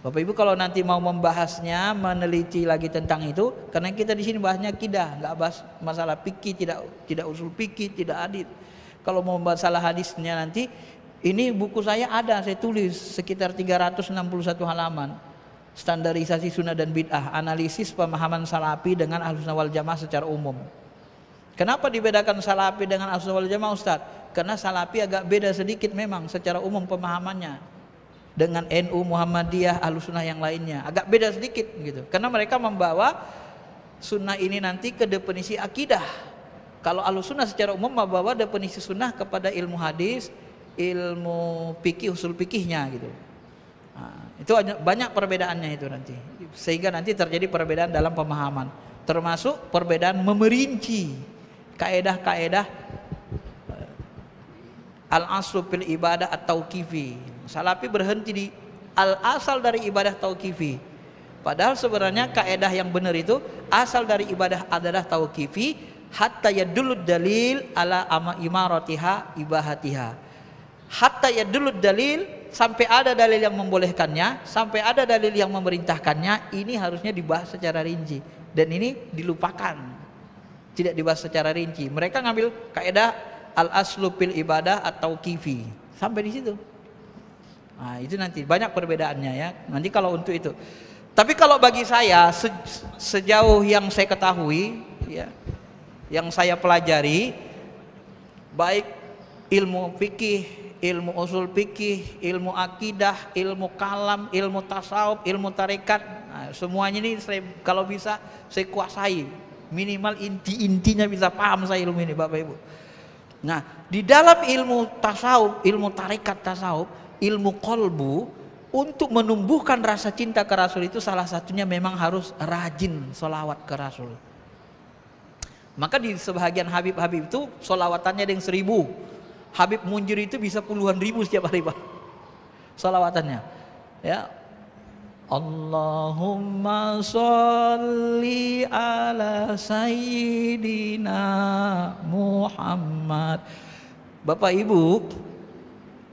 Bapak Ibu kalau nanti mau membahasnya, meneliti lagi tentang itu, karena kita di sini bahasnya akidah, nggak bahas masalah fikih, tidak usul fikih, tidak hadis. Kalau mau masalah hadisnya nanti, ini buku saya ada, saya tulis sekitar 361 halaman. Standarisasi sunnah dan bid'ah, analisis pemahaman salafi dengan Ahlussunnah wal Jamaah secara umum. Kenapa dibedakan salafi dengan Ahlussunnah wal Jamaah, Ustaz? Karena salafi agak beda sedikit memang secara umum pemahamannya dengan NU, Muhammadiyah, Ahlussunnah yang lainnya. Agak beda sedikit gitu. Karena mereka membawa sunnah ini nanti ke definisi akidah. Kalau Ahlussunnah secara umum membawa definisi sunnah kepada ilmu hadis, ilmu fikih, usul fikihnya gitu. Nah, itu banyak perbedaannya itu nanti. Sehingga nanti terjadi perbedaan dalam pemahaman. Termasuk perbedaan memerinci kaedah-kaedah al-aslu fil ibadah at-tauqifi. Salafi berhenti di al-asal dari ibadah tauqifi. Padahal sebenarnya kaedah yang benar itu asal dari ibadah adalah tauqifi hatta yadulud dalil ala imaratiha ibahatiha. Hatta yadulud dalil, sampai ada dalil yang membolehkannya, sampai ada dalil yang memerintahkannya. Ini harusnya dibahas secara rinci dan ini dilupakan. tidak dibahas secara rinci. Mereka ngambil kaidah al-aslu fil ibadah atau kifi. Sampai di situ. Nah, itu nanti banyak perbedaannya ya. Nanti kalau untuk itu. Tapi kalau bagi saya sejauh yang saya ketahui ya, yang saya pelajari, baik ilmu fikih, ilmu usul fikih, ilmu akidah, ilmu kalam, ilmu tasawuf, ilmu tarekat, nah, semuanya ini saya, kalau bisa saya kuasai, minimal inti-intinya bisa paham saya ilmu ini Bapak Ibu. Nah, di dalam ilmu tasawuf, ilmu tarekat tasawuf, ilmu kolbu, untuk menumbuhkan rasa cinta ke Rasul itu salah satunya memang harus rajin sholawat ke Rasul. Maka di sebahagian Habib-Habib itu sholawatannya ada yang 1000. Habib Munjir itu bisa puluhan ribu setiap hari Pak sholawatannya ya. Allahumma sholli ala sayyidina Muhammad. Bapak Ibu,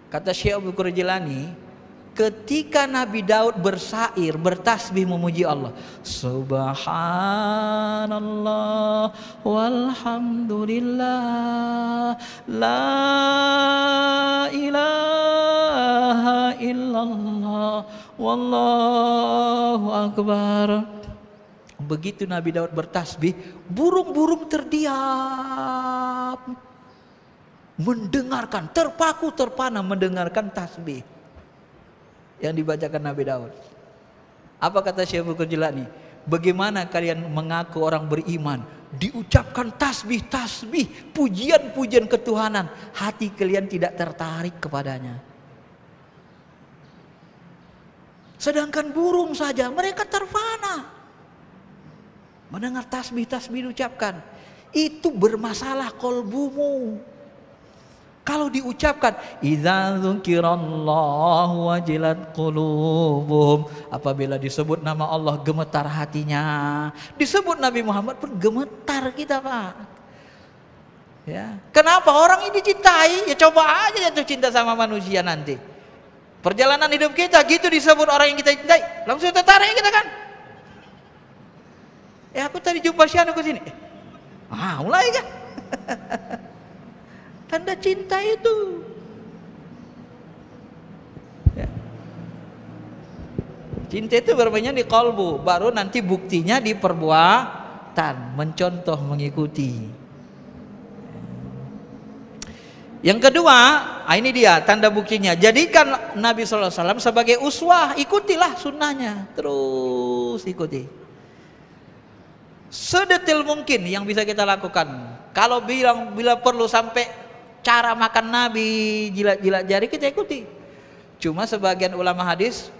kata Syekh Abdul Qadir Jilani, ketika Nabi Daud bersair, bertasbih memuji Allah, Subhanallah walhamdulillah la ilaha illallah wallahu akbar. Begitu Nabi Daud bertasbih, burung-burung terdiam, mendengarkan, terpaku terpana mendengarkan tasbih yang dibacakan Nabi Daud. Apa kata Syekh Abdul Qadir Jilani? Bagaimana kalian mengaku orang beriman, diucapkan tasbih-tasbih, pujian-pujian ketuhanan, hati kalian tidak tertarik kepadanya. Sedangkan burung saja mereka terfana mendengar tasbih-tasbih diucapkan. Itu bermasalah kolbumu. Kalau diucapkan idza dzukirallahu wajilat qulubuhum, apabila disebut nama Allah gemetar hatinya, disebut Nabi Muhammad pun gemetar kita Pak ya. Kenapa? Orang ini dicintai, ya coba aja jatuh cinta sama manusia nanti. Perjalanan hidup kita gitu disebut orang yang kita cintai, langsung tertarik kita kan. Aku tadi jumpa si anu ke sini, mulai kan. Tanda cinta itu ya. Cinta itu bermainnya di kalbu, baru nanti buktinya di perbuatan, mencontoh, mengikuti. Yang kedua, ini dia tanda buktinya, jadikan Nabi SAW sebagai uswah, ikutilah sunnahnya, terus ikuti sedetil mungkin yang bisa kita lakukan. Kalau bila perlu sampai cara makan Nabi, jilat-jilat jari, kita ikuti. Cuma sebagian ulama hadis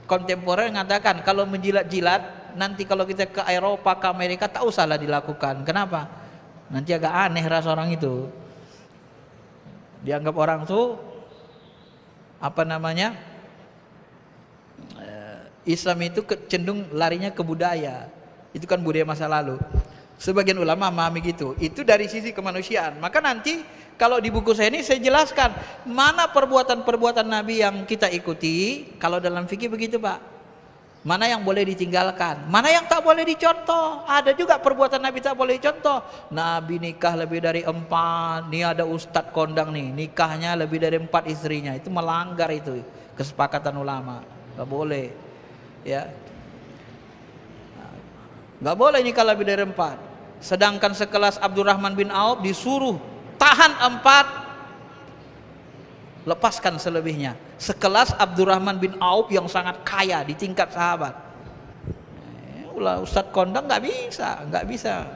kontemporer mengatakan kalau menjilat-jilat, nanti kalau kita ke Eropa, ke Amerika, tak usahlah dilakukan. Kenapa? Nanti agak aneh rasa orang itu. Dianggap orang tuh Islam itu cenderung larinya ke budaya. Itu kan budaya masa lalu. Sebagian ulama memahami gitu. Itu dari sisi kemanusiaan. Maka nanti kalau di buku saya ini saya jelaskan mana perbuatan-perbuatan Nabi yang kita ikuti. Kalau dalam fikih begitu Pak. Mana yang boleh ditinggalkan, mana yang tak boleh dicontoh. Ada juga perbuatan Nabi tak boleh dicontoh. Nabi nikah lebih dari 4. Ini ada ustadz kondang nih, nikahnya lebih dari 4 istrinya. Itu melanggar itu kesepakatan ulama. Gak boleh ya. Gak boleh nikah lebih dari 4. Sedangkan sekelas Abdurrahman bin Auf disuruh tahan 4, lepaskan selebihnya. Sekelas Abdurrahman bin Auf yang sangat kaya di tingkat sahabat. Ustadz kondang nggak bisa.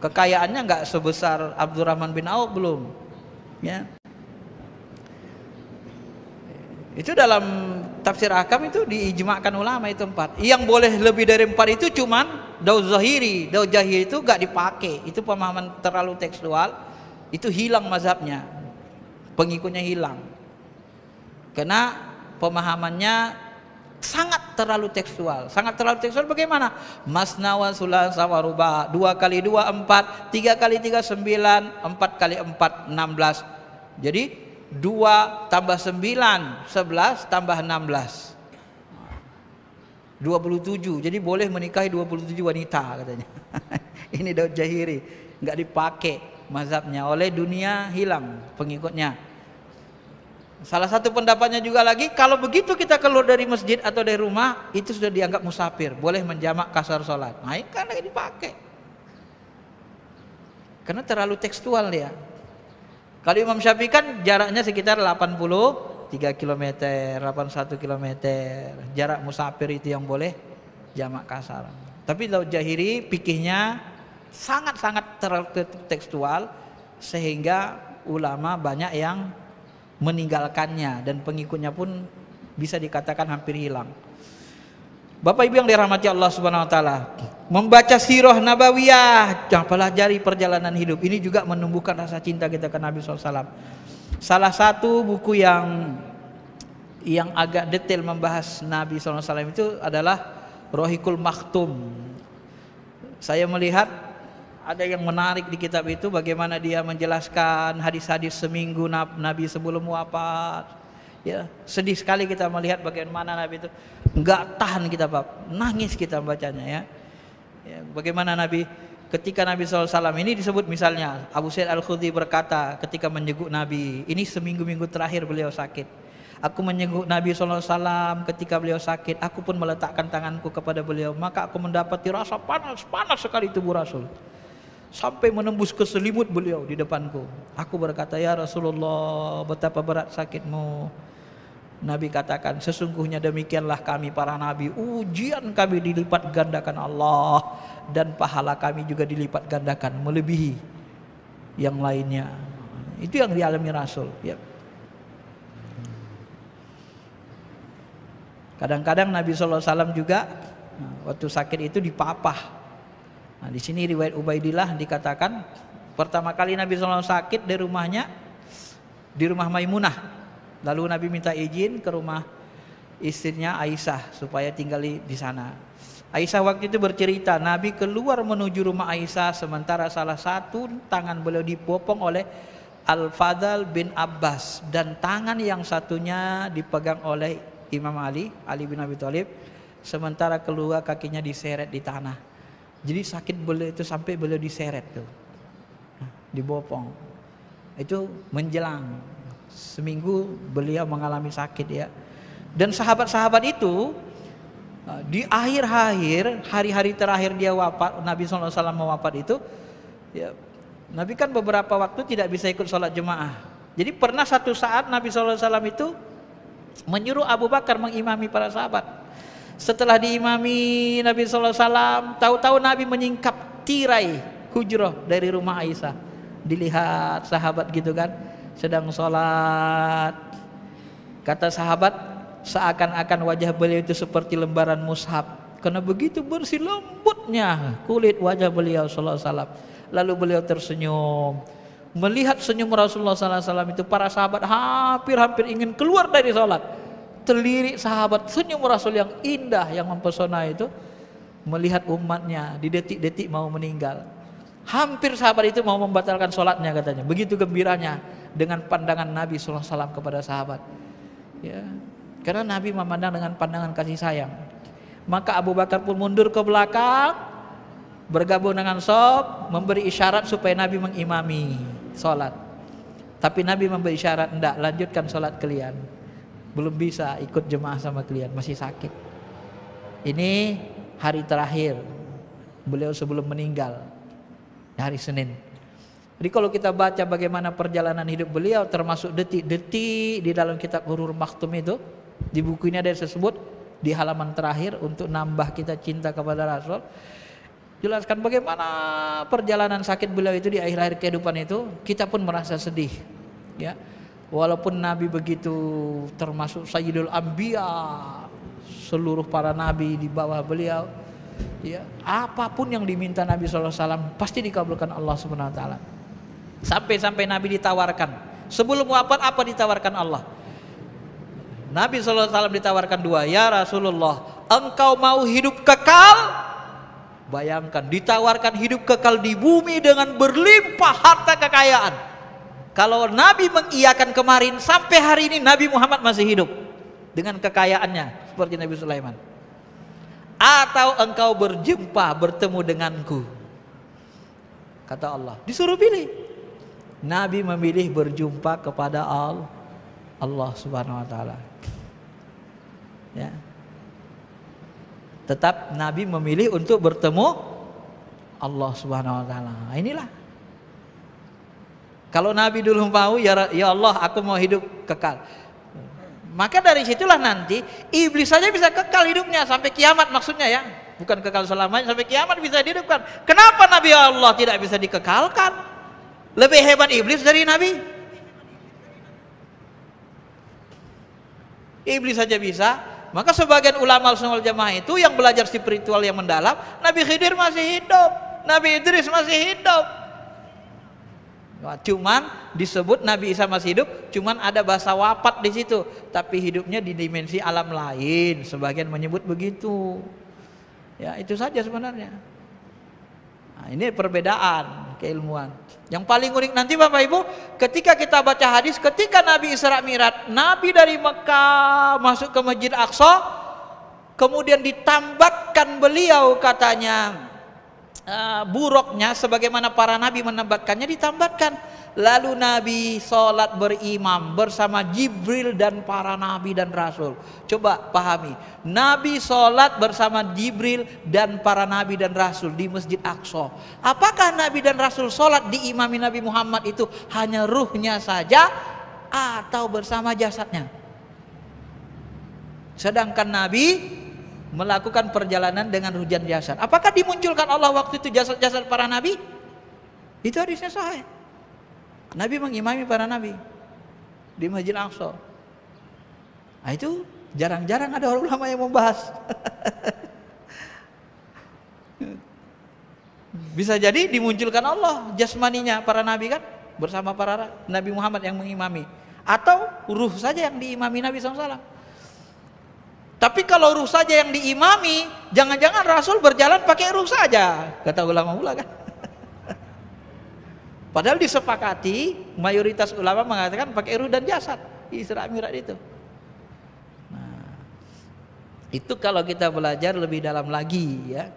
Kekayaannya nggak sebesar Abdurrahman bin Auf belum. Ya. Itu dalam tafsir Ahkam itu diijma'kan ulama itu 4. Yang boleh lebih dari 4 itu cuman daud zahiri. Daud jahiri itu gak dipakai. Itu pemahaman terlalu tekstual. Itu hilang mazhabnya. Pengikutnya hilang. Karena pemahamannya sangat terlalu tekstual. Sangat terlalu tekstual bagaimana? Masna wa sulasa wa ruba. 2 kali 2 4, 3 kali 3 9, 4 kali 4 16. Jadi 2 tambah 9 11 tambah 16 27. Jadi boleh menikahi 27 wanita katanya. Ini Daud Zahiri, nggak dipakai mazhabnya, oleh dunia hilang pengikutnya. Salah satu pendapatnya juga lagi, kalau begitu kita keluar dari masjid atau dari rumah, itu sudah dianggap musafir, boleh menjamak kasar sholat. Nah ini kan lagi dipakai, karena terlalu tekstual dia. Kalau Imam Syafi'i kan jaraknya sekitar 83 km, 81 km, jarak musafir itu yang boleh jamak kasar. Tapi Daud Zahiri pikirnya sangat-sangat terlalu tekstual, sehingga ulama banyak yang meninggalkannya dan pengikutnya pun bisa dikatakan hampir hilang. Bapak Ibu yang dirahmati Allah Subhanahu wa taala, membaca sirah nabawiyah, pelajari perjalanan hidup ini juga menumbuhkan rasa cinta kita ke Nabi SAW. Salah satu buku yang agak detail membahas Nabi SAW itu adalah Rohikul Maktum. Saya melihat ada yang menarik di kitab itu, bagaimana dia menjelaskan hadis-hadis seminggu Nabi sebelum wafat. Ya, sedih sekali kita melihat bagaimana Nabi itu enggak tahan kita, Pak. Nangis kita bacanya ya. Bagaimana Nabi, ketika Nabi SAW ini disebut, misalnya Abu Sa'id Al-Khudri berkata ketika menyeguk Nabi, ini seminggu-minggu terakhir beliau sakit. Aku menyeguk Nabi SAW ketika beliau sakit, aku pun meletakkan tanganku kepada beliau, maka aku mendapati rasa panas sekali tubuh Rasul, sampai menembus ke selimut beliau di depanku. Aku berkata, ya Rasulullah, betapa berat sakitmu. Nabi katakan, sesungguhnya demikianlah kami para nabi, ujian kami dilipat gandakan Allah, dan pahala kami juga dilipat gandakan melebihi yang lainnya. Itu yang dialami Rasul ya. Kadang-kadang Nabi SAW juga waktu sakit itu dipapah. Nah, di sini riwayat Ubaidillah dikatakan pertama kali Nabi SAW sakit di rumahnya, di rumah Maimunah. Lalu Nabi minta izin ke rumah istrinya Aisyah supaya tinggal di sana. Aisyah waktu itu bercerita, Nabi keluar menuju rumah Aisyah sementara salah satu tangan beliau dipopong oleh Al-Fadl bin Abbas dan tangan yang satunya dipegang oleh Imam Ali bin Abi Thalib, sementara kedua kakinya diseret di tanah. Jadi sakit beliau itu sampai beliau diseret tuh, dibopong. Itu menjelang seminggu beliau mengalami sakit ya. Dan sahabat-sahabat itu di akhir-akhir hari-hari terakhir dia wafat, Nabi SAW mau wafat itu ya, Nabi kan beberapa waktu tidak bisa ikut sholat jemaah. Jadi pernah satu saat Nabi SAW itu menyuruh Abu Bakar mengimami para sahabat. Setelah diimami Nabi SAW, tahu-tahu Nabi menyingkap tirai hujrah dari rumah Aisyah. Dilihat sahabat gitu kan, sedang sholat. Kata sahabat, seakan-akan wajah beliau itu seperti lembaran mushaf, karena begitu bersih lembutnya kulit wajah beliau SAW. Lalu beliau tersenyum. Melihat senyum Rasulullah SAW itu, para sahabat hampir ingin keluar dari sholat. Terlirik sahabat senyum Rasul yang indah, yang mempesona itu, melihat umatnya di detik-detik mau meninggal. Hampir sahabat itu mau membatalkan sholatnya katanya. Begitu gembiranya dengan pandangan Nabi SAW kepada sahabat. Ya, karena Nabi memandang dengan pandangan kasih sayang. Maka Abu Bakar pun mundur ke belakang, bergabung dengan shaf, memberi isyarat supaya Nabi mengimami sholat. Tapi Nabi memberi isyarat, enggak, lanjutkan sholat kalian, belum bisa ikut jemaah sama kalian, masih sakit. Ini hari terakhir beliau sebelum meninggal, hari Senin. Jadi kalau kita baca bagaimana perjalanan hidup beliau, termasuk detik-detik di dalam kitab Hurur Maktum itu, di buku ini ada disebut di halaman terakhir untuk nambah kita cinta kepada Rasul. Jelaskan bagaimana perjalanan sakit beliau itu di akhir-akhir kehidupan itu. Kita pun merasa sedih ya. Walaupun Nabi begitu termasuk Sayyidul Anbiya, seluruh para nabi di bawah beliau ya, apapun yang diminta Nabi SAW pasti dikabulkan Allah SWT. Sampai Nabi ditawarkan, sebelum wafat apa ditawarkan Allah? Nabi SAW ditawarkan dua, ya Rasulullah, engkau mau hidup kekal? Bayangkan, ditawarkan hidup kekal di bumi dengan berlimpah harta kekayaan. Kalau Nabi mengiyakan kemarin, sampai hari ini Nabi Muhammad masih hidup dengan kekayaannya seperti Nabi Sulaiman. Atau engkau bertemu denganku, kata Allah. Disuruh pilih. Nabi memilih berjumpa kepada Allah Subhanahu wa taala. Ya. Tetap Nabi memilih untuk bertemu Allah Subhanahu wa taala. Nah, inilah. Kalau Nabi dulu mau, ya Allah, aku mau hidup kekal. Maka dari situlah nanti iblis saja bisa kekal hidupnya sampai kiamat, maksudnya ya. Bukan kekal selamanya, sampai kiamat bisa dihidupkan. Kenapa Nabi Allah tidak bisa dikekalkan? Lebih hebat iblis dari Nabi? Iblis saja bisa. Maka sebagian ulama Ahlussunnah wal Jamaah itu yang belajar spiritual yang mendalam, Nabi Khidir masih hidup, Nabi Idris masih hidup. Cuman disebut Nabi Isa masih hidup, cuman ada bahasa wafat di situ, tapi hidupnya di dimensi alam lain. Sebagian menyebut begitu. Ya, itu saja sebenarnya. Nah, ini perbedaan keilmuan. Yang paling unik nanti Bapak Ibu, ketika kita baca hadis, ketika Nabi Isra Mi'raj, Nabi dari Mekah masuk ke Masjid Aqsa, kemudian ditambatkan beliau katanya buruknya sebagaimana para nabi menambatkannya, ditambatkan. Lalu Nabi sholat berimam bersama Jibril dan para nabi dan rasul. Coba pahami, Nabi sholat bersama Jibril dan para nabi dan rasul di Masjid Aqsa. Apakah nabi dan rasul sholat diimami Nabi Muhammad itu hanya ruhnya saja atau bersama jasadnya? Sedangkan Nabi melakukan perjalanan dengan hujan jasad. Apakah dimunculkan Allah waktu itu jasad-jasad para nabi? Itu hadisnya sahih. Nabi mengimami para nabi di Masjid Aqsa. Nah, itu jarang-jarang ada ulama yang membahas. Bisa jadi dimunculkan Allah jasmaninya para nabi kan bersama para Nabi Muhammad yang mengimami, atau ruh saja yang diimami Nabi SAW. Tapi kalau ruh saja yang diimami, jangan-jangan Rasul berjalan pakai ruh saja, kata ulama-ulama kan. Padahal disepakati, mayoritas ulama mengatakan pakai ruh dan jasad Isra Mi'raj itu. Nah, itu kalau kita belajar lebih dalam lagi ya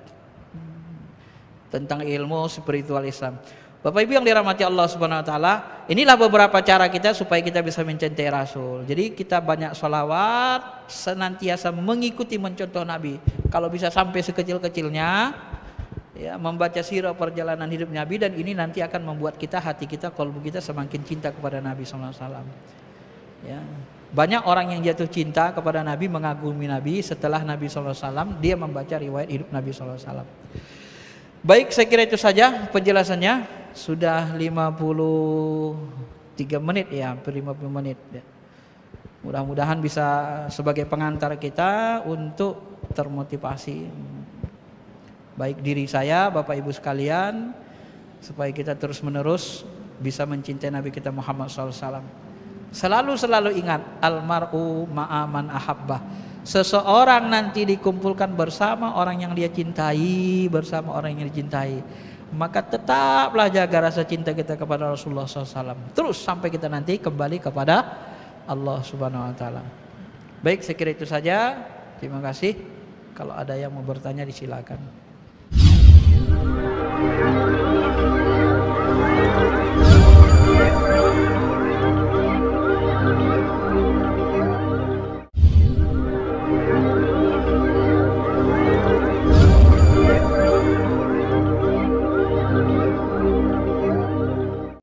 tentang ilmu spiritual Islam. Bapak Ibu yang dirahmati Allah Subhanahu wa taala, inilah beberapa cara kita supaya kita bisa mencintai Rasul. Jadi kita banyak sholawat, senantiasa mengikuti mencontoh Nabi. Kalau bisa sampai sekecil-kecilnya, ya, membaca sirah perjalanan hidup Nabi, dan ini nanti akan membuat kita, hati kita, kalbu kita semakin cinta kepada Nabi SAW. Ya. Banyak orang yang jatuh cinta kepada Nabi, mengagumi Nabi setelah Nabi SAW dia membaca riwayat hidup Nabi SAW. Baik, saya kira itu saja penjelasannya. Sudah 53 menit ya, hampir 50 menit ya. Mudah-mudahan bisa sebagai pengantar kita untuk termotivasi, baik diri saya, Bapak Ibu sekalian, supaya kita terus menerus bisa mencintai Nabi kita Muhammad SAW. Selalu ingat, almar'u ma'aman ahabbah. Seseorang nanti dikumpulkan bersama orang yang dia cintai, bersama orang yang dicintai. Maka tetaplah jaga rasa cinta kita kepada Rasulullah SAW, terus sampai kita nanti kembali kepada Allah Subhanahu wa taala. Baik, saya kira itu saja. Terima kasih. Kalau ada yang mau bertanya disilakan.